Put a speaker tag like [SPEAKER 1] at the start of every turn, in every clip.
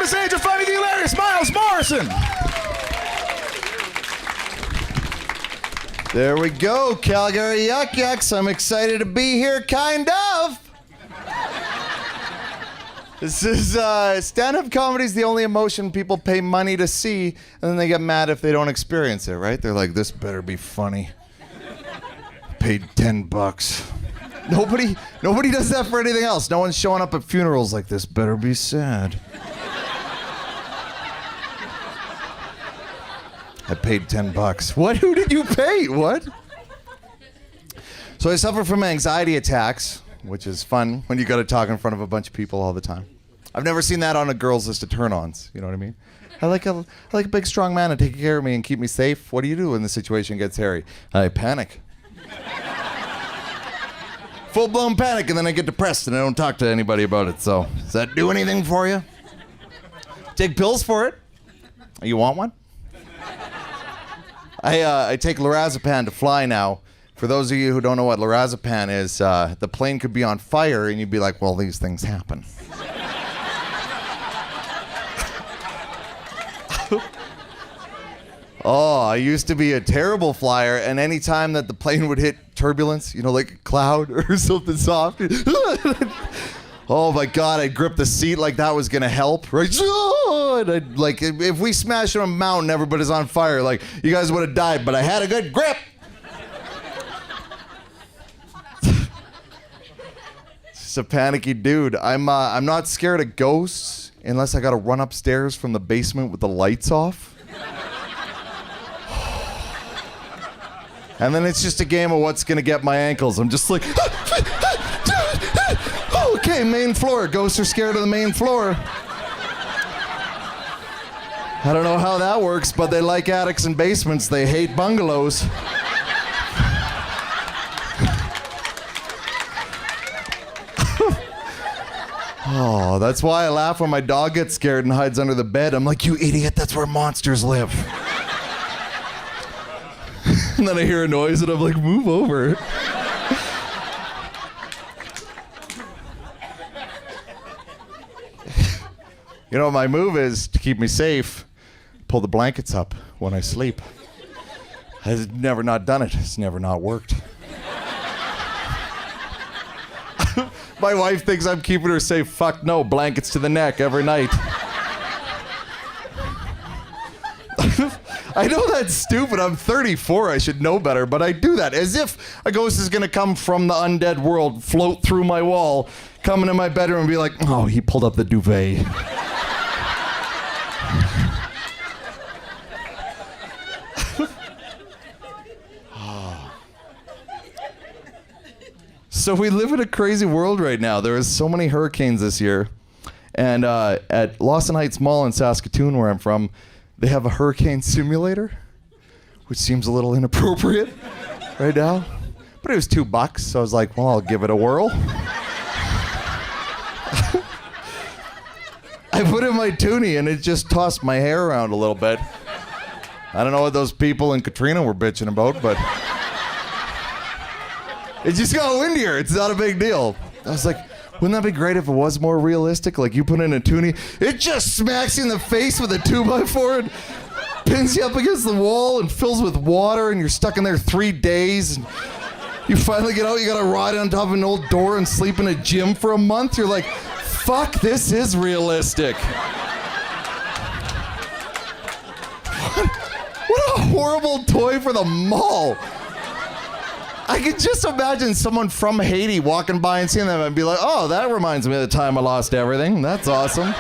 [SPEAKER 1] the stage of finding the hilarious Myles Morrison.
[SPEAKER 2] There we go, Calgary Yuck Yucks. I'm excited to be here, kind of. This is stand-up comedy is the only emotion people pay money to see, and then they get mad if they don't experience it, right? They're like, this better be funny. Paid $10. Nobody does that for anything else. No one's showing up at funerals like, this better be sad. I paid $10. What? Who did you pay? What? So I suffer from anxiety attacks, which is fun when you got to talk in front of a bunch of people all the time. I've never seen that on a girl's list of turn-ons. You know what I mean? I like a big, strong man to take care of me and keep me safe. What do you do when the situation gets hairy? I panic. Full-blown panic, and then I get depressed and I don't talk to anybody about it. So, does that do anything for you? Take pills for it. You want one? I take lorazepam to fly now. For those of you who don't know what lorazepam is, the plane could be on fire and you'd be like, well, these things happen. Oh, I used to be a terrible flyer, and any time that the plane would hit turbulence, you know, like a cloud or something soft, oh my God, I'd grip the seat like that was gonna help, right? And I'd, like, if we smashed on a mountain, everybody's on fire, like, you guys would have died, but I had a good grip. Just a panicky dude. I'm not scared of ghosts unless I gotta run upstairs from the basement with the lights off. And then it's just a game of what's gonna get my ankles. I'm just like, okay, main floor. Ghosts are scared of the main floor. I don't know how that works, but they like attics and basements. They hate bungalows. Oh, that's why I laugh when my dog gets scared and hides under the bed. I'm like, you idiot, that's where monsters live. And then I hear a noise and I'm like, move over. You know, my move is to keep me safe, pull the blankets up when I sleep. I've never not done it. It's never not worked. My wife thinks I'm keeping her safe. Fuck no, blankets to the neck every night. I know that's stupid. I'm 34. I should know better, but I do that as if a ghost is going to come from the undead world, float through my wall, come into my bedroom and be like, oh, he pulled up the duvet. So we live in a crazy world right now. There are so many hurricanes this year. And at Lawson Heights Mall in Saskatoon, where I'm from, they have a hurricane simulator, which seems a little inappropriate right now. But it was $2, so I was like, well, I'll give it a whirl. I put in my toonie and it just tossed my hair around a little bit. I don't know what those people in Katrina were bitching about, but it just got windier. It's not a big deal. I was like, wouldn't that be great if it was more realistic? Like you put in a toonie, it just smacks you in the face with a 2x4 and pins you up against the wall and fills with water and you're stuck in there 3 days. And you finally get out, you gotta ride on top of an old door and sleep in a gym for a month. You're like, fuck, this is realistic. What a horrible toy for the mall. I could just imagine someone from Haiti walking by and seeing them and be like, oh, that reminds me of the time I lost everything. That's awesome.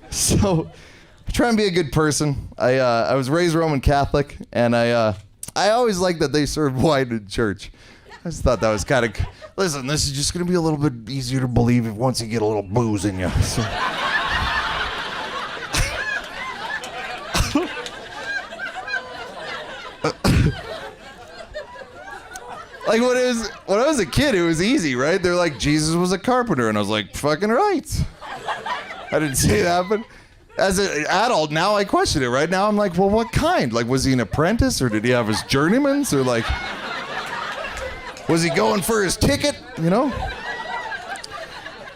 [SPEAKER 2] So, I try and be a good person. I was raised Roman Catholic, and I always liked that they served wine in church. I just thought that was kind of, listen, this is just going to be a little bit easier to believe if once you get a little booze in you. So. Like when I was a kid, it was easy, right? They're like, Jesus was a carpenter, and I was like, fucking right. I didn't say that, but as an adult, now I question it. Right now, I'm like, well, what kind? Like, was he an apprentice, or did he have his journeymans, or like? Was he going for his ticket? You know?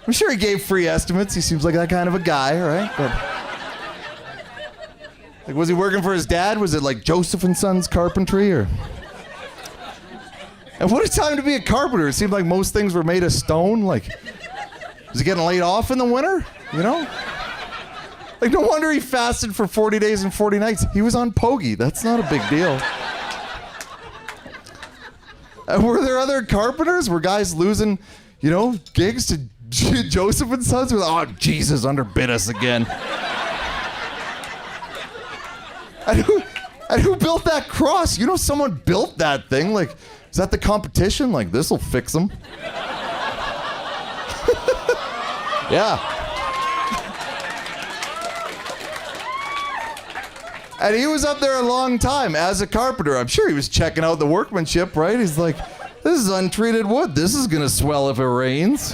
[SPEAKER 2] I'm sure he gave free estimates. He seems like that kind of a guy, right? But like, was he working for his dad? Was it like Joseph and Sons Carpentry or? And what a time to be a carpenter. It seemed like most things were made of stone. Like, was he getting laid off in the winter? You know? Like, no wonder he fasted for 40 days and 40 nights. He was on Pogey. That's not a big deal. And were there other carpenters? Were guys losing, you know, gigs to Joseph and Sons? Oh, Jesus underbid us again. And who built that cross? You know, someone built that thing. Like, is that the competition? Like, this'll fix them. Yeah. And he was up there a long time as a carpenter. I'm sure he was checking out the workmanship, right? He's like, this is untreated wood. This is gonna swell if it rains.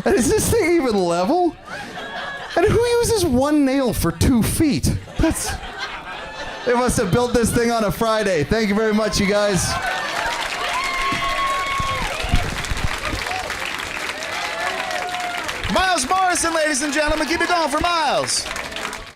[SPEAKER 2] And is this thing even level? And who uses one nail for 2 feet? They must have built this thing on a Friday. Thank you very much, you guys.
[SPEAKER 1] Myles Morrison, ladies and gentlemen. Keep it going for Myles.